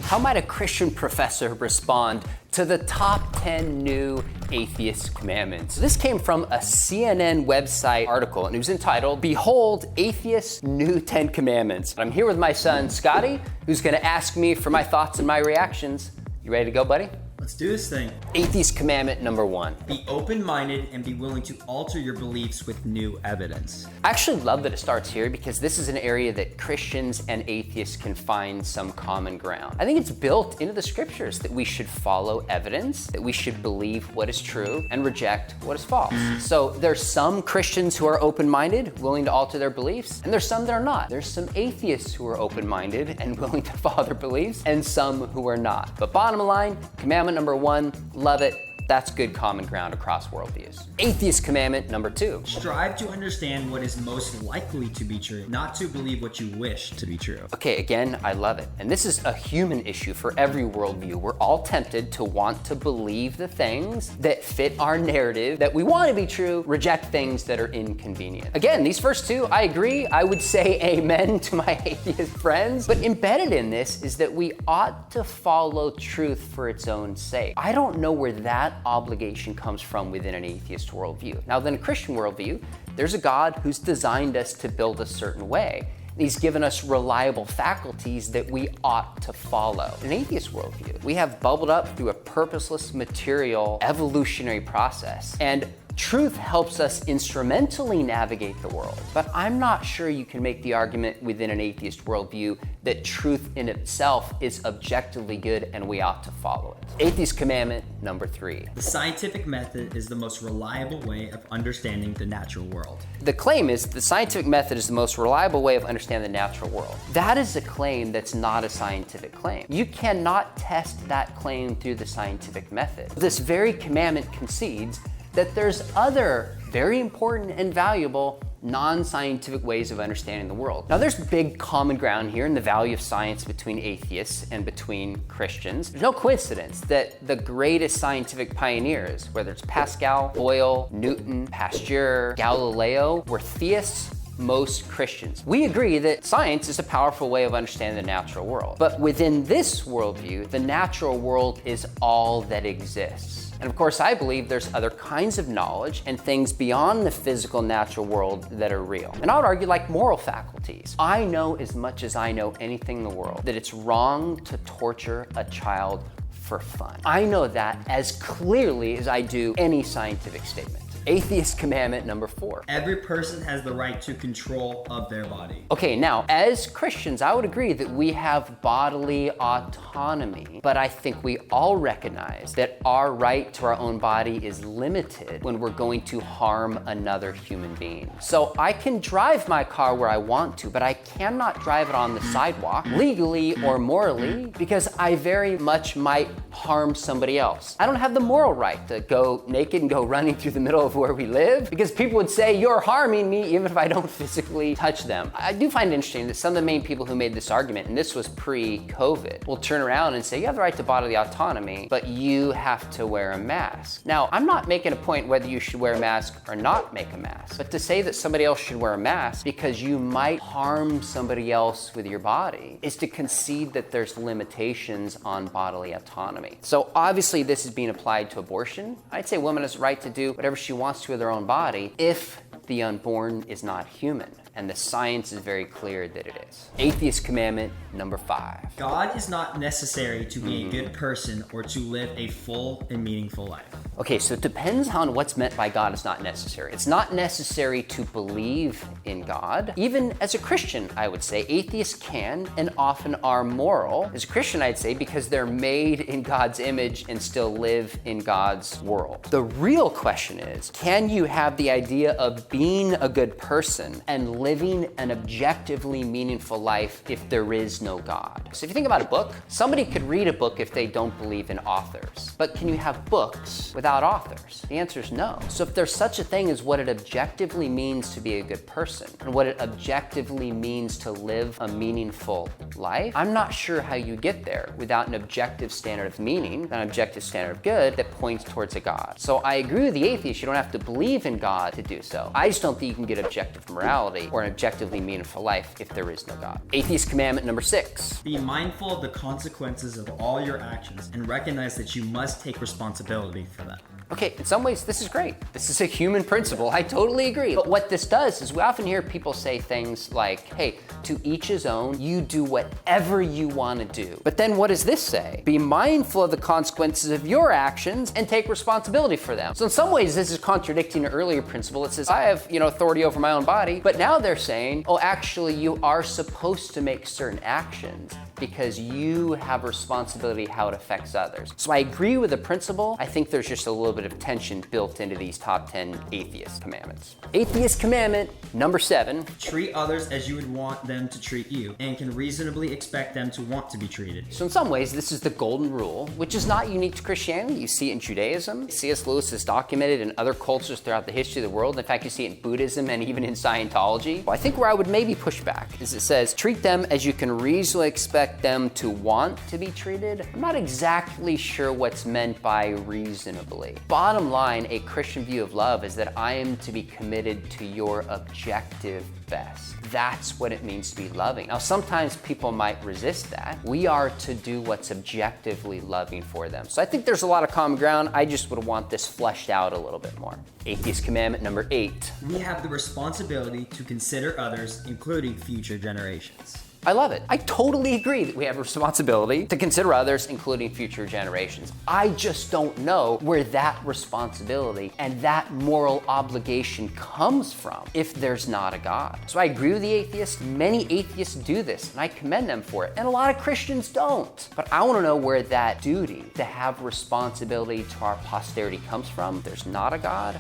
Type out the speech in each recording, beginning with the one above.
How might a Christian professor respond to the top 10 new atheist commandments? This came from a CNN website article, and it was entitled, "Behold, Atheists' New 10 Commandments." I'm here with my son, Scotty, who's gonna ask me for my thoughts and my reactions. You ready to go, buddy? Let's do this thing. Atheist commandment number 1. Be open-minded and be willing to alter your beliefs with new evidence. I actually love that it starts here because this is an area that Christians and atheists can find some common ground. I think it's built into the scriptures that we should follow evidence, that we should believe what is true and reject what is false. So there's some Christians who are open-minded, willing to alter their beliefs, and there's some that are not. There's some atheists who are open-minded and willing to follow their beliefs, and some who are not. But bottom line, commandment number 1, love it. That's good common ground across worldviews. Atheist commandment number 2. Strive to understand what is most likely to be true, not to believe what you wish to be true. Okay, again, I love it. And this is a human issue for every worldview. We're all tempted to want to believe the things that fit our narrative, that we want to be true, reject things that are inconvenient. Again, these first two, I agree. I would say amen to my atheist friends. But embedded in this is that we ought to follow truth for its own sake. I don't know where that obligation comes from within an atheist worldview. Now, within a Christian worldview, there's a God who's designed us to build a certain way. He's given us reliable faculties that we ought to follow. In an atheist worldview, we have bubbled up through a purposeless material evolutionary process, and truth helps us instrumentally navigate the world. But I'm not sure you can make the argument within an atheist worldview that truth in itself is objectively good and we ought to follow it. Atheist commandment number 3. The scientific method is the most reliable way of understanding the natural world. The claim is the scientific method is the most reliable way of understanding the natural world. That is a claim that's not a scientific claim. You cannot test that claim through the scientific method. This very commandment concedes that there's other very important and valuable non-scientific ways of understanding the world. Now, there's big common ground here in the value of science between atheists and between Christians. There's no coincidence that the greatest scientific pioneers, whether it's Pascal, Boyle, Newton, Pasteur, Galileo, were theists. Most Christians. We agree that science is a powerful way of understanding the natural world. But within this worldview, the natural world is all that exists. And of course, I believe there's other kinds of knowledge and things beyond the physical natural world that are real. And I would argue like moral faculties. I know as much as I know anything in the world that it's wrong to torture a child for fun. I know that as clearly as I do any scientific statement. Atheist commandment number 4. Every person has the right to control of their body. Okay, now, as Christians, I would agree that we have bodily autonomy, but I think we all recognize that our right to our own body is limited when we're going to harm another human being. So I can drive my car where I want to, but I cannot drive it on the sidewalk, legally or morally, because I very much might harm somebody else. I don't have the moral right to go naked and go running through the middle of where we live, because people would say you're harming me even if I don't physically touch them. I do find it interesting that some of the main people who made this argument, and this was pre-COVID, will turn around and say you have the right to bodily autonomy, but you have to wear a mask. Now, I'm not making a point whether you should wear a mask or not make a mask, but to say that somebody else should wear a mask because you might harm somebody else with your body is to concede that there's limitations on bodily autonomy. So obviously this is being applied to abortion. I'd say a woman has the right to do whatever she wants to with their own body if the unborn is not human. And the science is very clear that it is. Atheist commandment number 5. God is not necessary to be a good person or to live a full and meaningful life. Okay, so it depends on what's meant by God is not necessary. It's not necessary to believe in God. Even as a Christian, I would say, atheists can and often are moral. As a Christian, I'd say, because they're made in God's image and still live in God's world. The real question is, can you have the idea of being a good person and living an objectively meaningful life if there is no God? So if you think about a book, somebody could read a book if they don't believe in authors. But can you have books without without authors? The answer is no. So if there's such a thing as what it objectively means to be a good person, and what it objectively means to live a meaningful life, I'm not sure how you get there without an objective standard of meaning, an objective standard of good that points towards a God. So I agree with the atheist, you don't have to believe in God to do so. I just don't think you can get objective morality or an objectively meaningful life if there is no God. Atheist commandment number 6. Be mindful of the consequences of all your actions and recognize that you must take responsibility for them. Okay, in some ways, this is great. This is a human principle. I totally agree. But what this does is we often hear people say things like, hey, to each his own, you do whatever you want to do. But then what does this say? Be mindful of the consequences of your actions and take responsibility for them. So in some ways, this is contradicting an earlier principle. It says, I have, authority over my own body. But now they're saying, oh, actually, you are supposed to make certain actions because you have responsibility how it affects others. So I agree with the principle. I think there's just a little bit of tension built into these top 10 atheist commandments. Atheist commandment number 7. Treat others as you would want them to treat you and can reasonably expect them to want to be treated. So in some ways, this is the golden rule, which is not unique to Christianity. You see it in Judaism. C.S. Lewis has documented in other cultures throughout the history of the world. In fact, you see it in Buddhism and even in Scientology. Well, I think where I would maybe push back is it says, treat them as you can reasonably expect them to want to be treated. I'm not exactly sure what's meant by reasonably. Bottom line, a Christian view of love is that I am to be committed to your objective best. That's what it means to be loving. Now, sometimes people might resist that. We are to do what's objectively loving for them. So I think there's a lot of common ground. I just would want this fleshed out a little bit more. Atheist commandment number 8. We have the responsibility to consider others, including future generations. I love it. I totally agree that we have a responsibility to consider others, including future generations. I just don't know where that responsibility and that moral obligation comes from if there's not a God. So I agree with the atheist. Many atheists do this, and I commend them for it. And a lot of Christians don't. But I want to know where that duty to have responsibility to our posterity comes from. If there's not a God,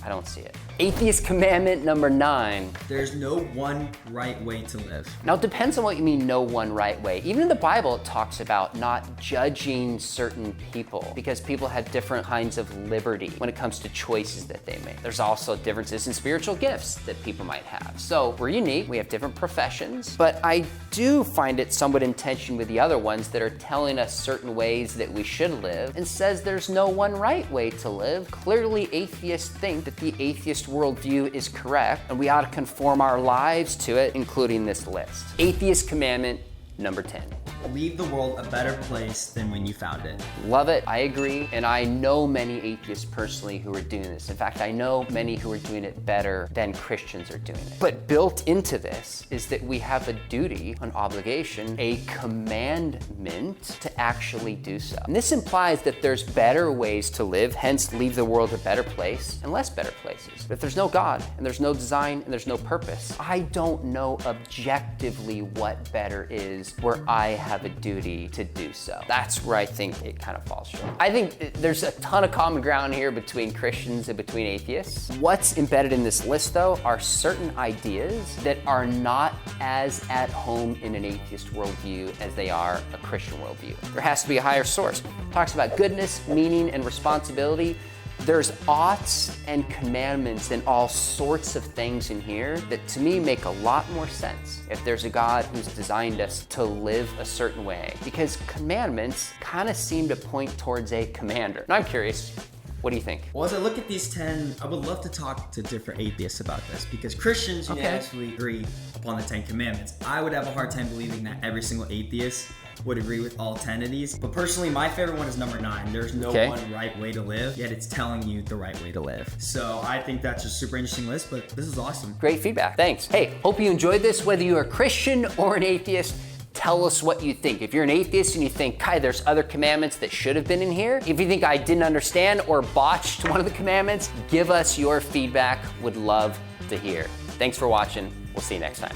I don't see it. Atheist commandment number 9. There's no one right way to live. Now, it depends on what you mean, no one right way. Even in the Bible, it talks about not judging certain people because people have different kinds of liberty when it comes to choices that they make. There's also differences in spiritual gifts that people might have. So we're unique, we have different professions, but I do find it somewhat in tension with the other ones that are telling us certain ways that we should live and says there's no one right way to live. Clearly, atheists think that the atheist worldview is correct, and we ought to conform our lives to it, including this list. Atheist commandment number 10. Leave the world a better place than when you found it. Love it, I agree, and I know many atheists personally who are doing this. In fact, I know many who are doing it better than Christians are doing it. But built into this is that we have a duty, an obligation, a commandment to actually do so. And this implies that there's better ways to live, hence leave the world a better place and less better places. But if there's no God, and there's no design, and there's no purpose, I don't know objectively what better is where I have a duty to do so. That's where I think it kind of falls short. I think there's a ton of common ground here between Christians and between atheists. What's embedded in this list, though, are certain ideas that are not as at home in an atheist worldview as they are a Christian worldview. There has to be a higher source. It talks about goodness, meaning, and responsibility. There's oughts and commandments and all sorts of things in here that to me make a lot more sense if there's a God who's designed us to live a certain way. Because commandments kind of seem to point towards a commander. And I'm curious, what do you think? Well, as I look at these 10, I would love to talk to different atheists about this because Christians unanimously agree upon the 10 commandments. I would have a hard time believing that every single atheist would agree with all 10 of these. But personally, my favorite one is number 9. There's no one right way to live, yet it's telling you the right way to live. So I think that's a super interesting list, but this is awesome. Great feedback, thanks. Hey, hope you enjoyed this. Whether you're a Christian or an atheist, tell us what you think. If you're an atheist and you think, Kai, there's other commandments that should have been in here. If you think I didn't understand or botched one of the commandments, give us your feedback. Would love to hear. Thanks for watching. We'll see you next time.